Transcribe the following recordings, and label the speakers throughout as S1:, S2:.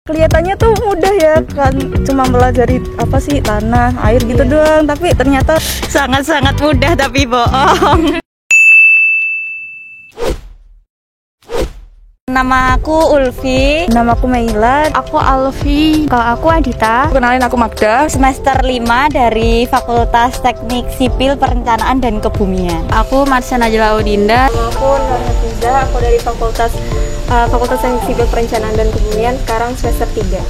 S1: Kelihatannya tuh mudah ya kan, cuma pelajari apa sih tanah, air gitu doang, tapi ternyata
S2: sangat-sangat mudah tapi bohong. Nama aku Ulfi.
S1: Nama aku Meila.
S3: Aku Alfi.
S4: Kalau aku Adita.
S1: Kenalin aku Magda.
S2: Semester 5 dari Fakultas Teknik Sipil Perencanaan dan Kebumian.
S3: Aku Marsha Najla Udinda.
S5: Nama aku Nur Hafiza. Aku dari Fakultas Teknik Sipil Perencanaan dan Kebumian. Sekarang semester 3.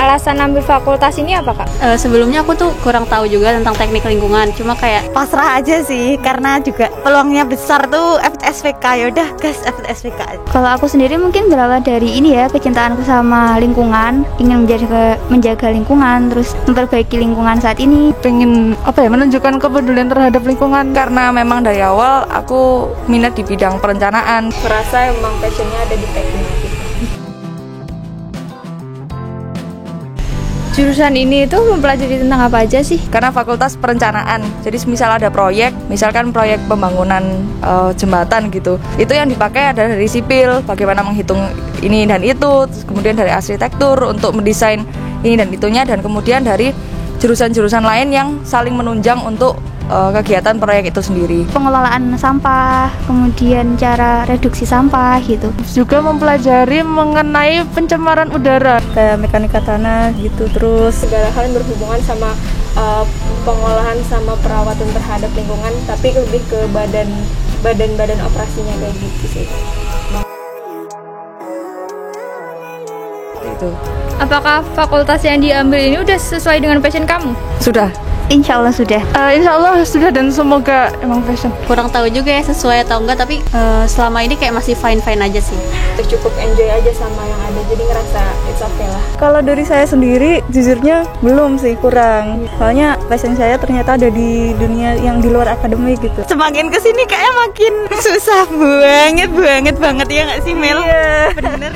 S4: Alasan ambil fakultas ini apa, Kak?
S3: Sebelumnya aku tuh kurang tahu juga tentang teknik lingkungan. Cuma kayak
S2: pasrah aja sih, karena juga peluangnya besar tuh FTSPK. Yaudah gas FTSPK.
S4: Kalau aku sendiri mungkin berawal dari ini ya, kecintaanku sama lingkungan, ingin menjaga lingkungan, terus memperbaiki lingkungan saat ini.
S1: Pengen menunjukkan kepedulian terhadap lingkungan, karena memang dari awal aku minat di bidang perencanaan.
S5: Merasa emang passionnya ada di teknik gitu.
S4: Jurusan ini itu mempelajari tentang apa aja sih?
S1: Karena fakultas perencanaan, jadi misal ada proyek, misalkan proyek pembangunan jembatan gitu, itu yang dipakai adalah dari sipil, bagaimana menghitung ini dan itu, kemudian dari arsitektur untuk mendesain ini dan itunya, dan kemudian dari jurusan-jurusan lain yang saling menunjang untuk kegiatan proyek itu sendiri.
S4: Pengelolaan sampah, kemudian cara reduksi sampah gitu.
S1: Juga mempelajari mengenai pencemaran udara, kayak mekanika tanah gitu, terus
S5: Segala hal yang berhubungan sama pengolahan sama perawatan terhadap lingkungan, tapi lebih ke badan operasinya kayak gitu sih.
S1: itu.
S4: Apakah fakultas yang diambil ini udah sesuai dengan passion kamu?
S1: Sudah.
S4: Insya Allah sudah.
S1: Insya Allah sudah, dan semoga emang passion.
S3: kurang tahu juga ya sesuai atau enggak. Tapi selama ini kayak masih fine-fine aja sih.
S5: Kita cukup enjoy aja sama yang ada, jadi ngerasa it's okay lah.
S1: Kalau dari saya sendiri, jujurnya belum sih, kurang. Soalnya passion saya ternyata ada di dunia yang di luar akademik gitu.
S2: Semakin kesini kayak makin susah banget ya nggak sih Mel?
S1: Iya.
S2: Bener.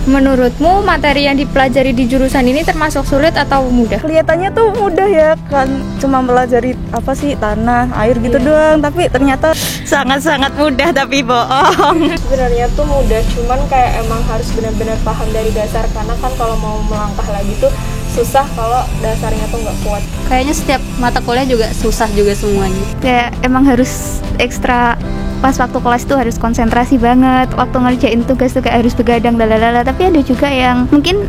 S4: Menurutmu materi yang dipelajari di jurusan ini termasuk sulit atau mudah?
S1: Kelihatannya tuh mudah ya kan, cuma pelajari apa sih tanah, air gitu doang, tapi ternyata
S2: Sangat-sangat mudah tapi bohong.
S5: Sebenarnya tuh mudah, cuman kayak emang harus benar-benar paham dari dasar, karena kan kalau mau melangkah lagi tuh susah kalau dasarnya tuh nggak kuat.
S3: Kayaknya setiap mata kuliah juga susah juga semuanya.
S4: Kayak emang harus ekstra, pas waktu kelas itu harus konsentrasi banget, waktu ngerjain tugas tuh kayak harus begadang lalala. Tapi ada juga yang mungkin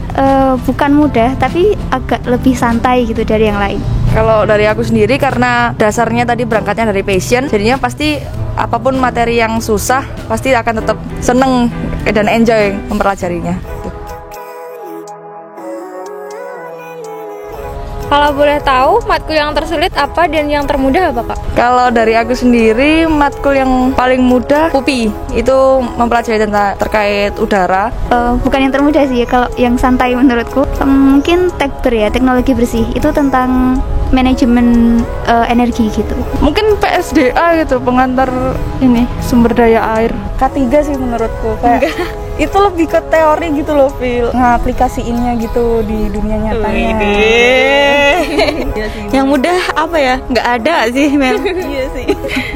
S4: bukan mudah tapi agak lebih santai gitu dari yang lain.
S1: kalau dari aku sendiri, karena dasarnya tadi berangkatnya dari passion, jadinya pasti apapun materi yang susah pasti akan tetap seneng dan enjoy mempelajarinya.
S4: Kalau boleh tahu, matkul yang tersulit apa dan yang termudah apa, Kak?
S1: Kalau dari aku sendiri, matkul yang paling mudah UPI, itu mempelajari tentang terkait udara.
S4: Bukan yang termudah sih, kalau yang santai menurutku mungkin Tekber ya, teknologi bersih. Itu tentang manajemen energi gitu.
S1: Mungkin PSDA gitu, pengantar ini sumber daya air. K3 sih menurutku, kayak itu lebih ke teori gitu loh, Phil. Ngaplikasiinnya gitu di dunia nyatanya.
S2: Yang mudah apa ya? Nggak ada sih Mel.
S1: Iya sih.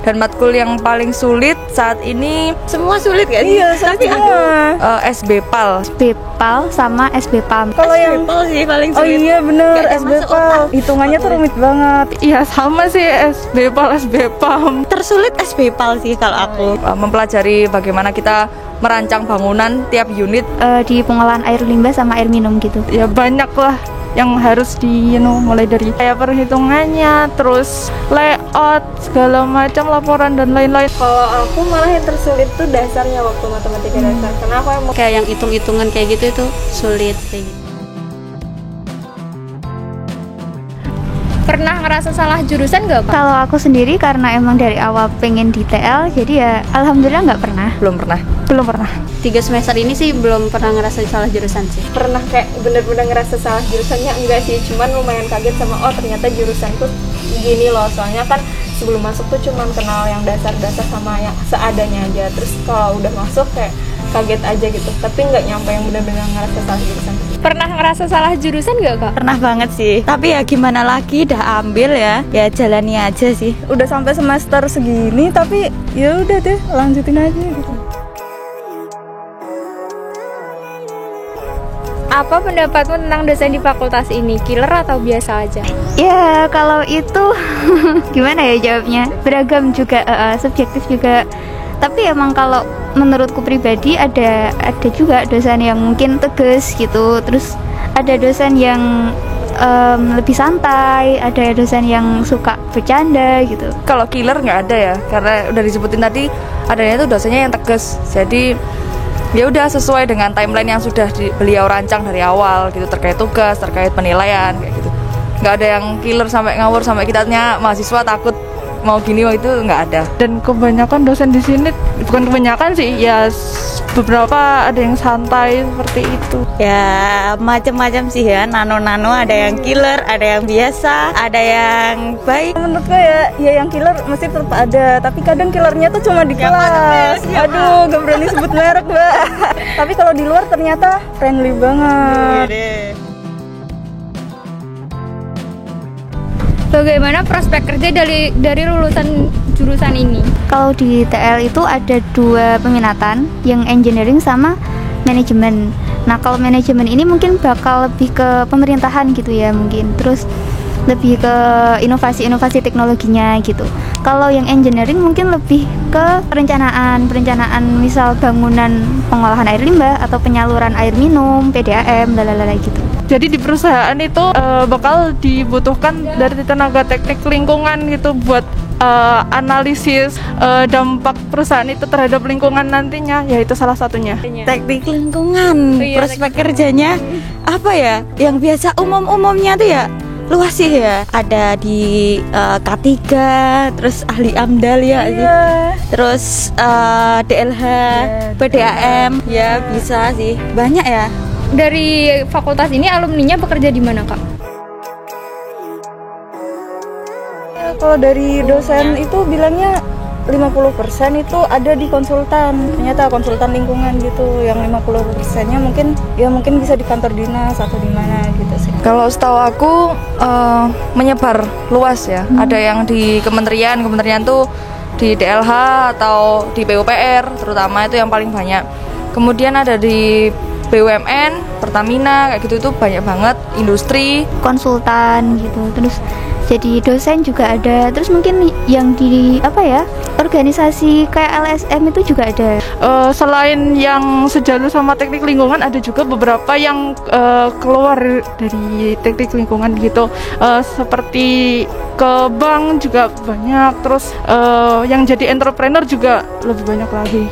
S1: Dan matkul yang paling sulit saat ini,
S2: Semua sulit gak sih?
S1: iya, semua SBPAL.
S4: SBPAL sama SBPAM.
S1: Kalau yang
S2: SBPAL sih paling
S1: oh
S2: sulit.
S1: iya bener,
S2: Nggak ada masuk
S1: SBPAL hitungannya tuh rumit banget. Iya sama sih, SBPAL, SBPAM.
S2: Tersulit SBPAL sih kalau aku.
S1: Mempelajari bagaimana kita merancang bangunan tiap unit.
S4: Di pengolahan air limbah sama air minum gitu.
S1: Ya banyak lah yang harus mulai dari kayak perhitungannya, terus layout, segala macam, laporan dan lain-lain.
S5: Kalau aku malah yang tersulit tuh dasarnya waktu matematika dasar, karena aku emang
S3: Kayak yang hitung-hitungan kayak gitu itu sulit kayak gitu.
S4: Pernah ngerasa salah jurusan nggak, Pak? Kalau aku sendiri karena emang dari awal pengen di TL, jadi ya alhamdulillah nggak pernah.
S1: Belum pernah.
S3: 3 semester ini sih belum pernah ngerasa salah jurusan sih.
S5: pernah kayak bener-bener ngerasa salah jurusannya, enggak sih, cuman lumayan kaget sama ternyata jurusanku gini loh. Soalnya kan sebelum masuk tuh cuman kenal yang dasar-dasar sama yang seadanya aja, terus kalau udah masuk kayak kaget aja gitu, tapi nggak nyampe yang benar-benar ngerasa salah jurusan.
S6: Pernah ngerasa salah jurusan nggak kak?
S2: Pernah banget sih, tapi ya gimana lagi, udah ambil ya jalani aja sih.
S1: Udah sampai semester segini tapi ya udah deh lanjutin aja gitu.
S6: Apa pendapatmu tentang dosen di fakultas ini? Killer atau biasa aja?
S4: Ya kalau itu gimana ya jawabnya, beragam juga, subjektif juga. Tapi emang kalau menurutku pribadi ada juga dosen yang mungkin tegas gitu, terus ada dosen yang lebih santai, ada dosen yang suka bercanda gitu.
S1: Kalau killer nggak ada ya, karena udah disebutin tadi adanya itu dosennya yang tegas. Jadi ya udah sesuai dengan timeline yang sudah beliau rancang dari awal gitu, terkait tugas, terkait penilaian kayak gitu. Nggak ada yang killer sampai ngawur sampai kitanya mahasiswa takut mau gini mau itu, nggak ada. Dan kebanyakan dosen di sini, bukan kebanyakan sih, ya beberapa ada yang santai seperti itu.
S2: Ya macam-macam sih ya, nano-nano, ada yang killer, ada yang biasa, ada yang baik.
S1: Menurut gue ya yang killer mesti tetap ada, tapi kadang killernya tuh cuma di kelas. Aduh, gak berani sebut merek, Mbak. Tapi kalau di luar ternyata friendly banget.
S6: Bagaimana prospek kerja dari lulusan jurusan ini?
S4: Kalau di TL itu ada 2 peminatan, yang engineering sama manajemen. Nah kalau manajemen ini mungkin bakal lebih ke pemerintahan gitu ya mungkin, terus lebih ke inovasi-inovasi teknologinya gitu. Kalau yang engineering mungkin lebih ke perencanaan misal bangunan pengolahan air limbah atau penyaluran air minum, PDAM, lalala gitu.
S7: Jadi di perusahaan itu bakal dibutuhkan dari tenaga teknik lingkungan gitu buat analisis dampak perusahaan itu terhadap lingkungan nantinya, yaitu salah satunya.
S2: Teknik lingkungan, prospek kerjanya apa ya? Yang biasa umumnya tuh ya luas sih ya. Ada di K3, terus ahli AMDAL ya, terus DLH, PDAM, ya bisa sih, banyak ya.
S6: Dari fakultas ini alumninya bekerja di mana kak?
S1: Kalau dari dosen itu bilangnya 50% itu ada di konsultan. Ternyata konsultan lingkungan gitu. Yang 50%-nya mungkin bisa di kantor dinas atau di mana gitu sih. Kalau setahu aku menyebar luas ya. Ada yang di kementerian tuh di DLH atau di PUPR terutama, itu yang paling banyak. Kemudian ada di BUMN, Pertamina kayak gitu, itu banyak banget, industri,
S4: konsultan gitu. Terus jadi dosen juga ada. Terus mungkin yang di organisasi kayak LSM itu juga ada.
S7: Selain yang sejalur sama teknik lingkungan, ada juga beberapa yang keluar dari teknik lingkungan gitu, seperti ke bank juga banyak. Terus yang jadi entrepreneur juga lebih banyak lagi.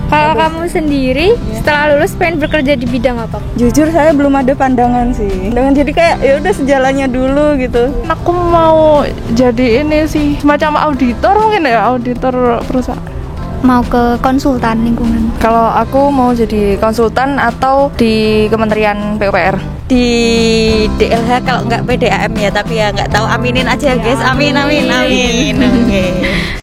S6: Kalau kamu sendiri setelah lulus pengen bekerja di bidang apa?
S1: Jujur saya belum ada pandangan sih. Jadi kayak ya udah sejalannya dulu gitu.
S7: Aku mau jadi ini sih, semacam auditor mungkin ya, auditor perusahaan.
S4: Mau ke konsultan lingkungan.
S1: Kalau aku mau jadi konsultan atau di Kementerian PUPR.
S2: Di DLH kalau nggak PDAM ya, tapi ya nggak tahu, aminin aja guys, amin. Oke.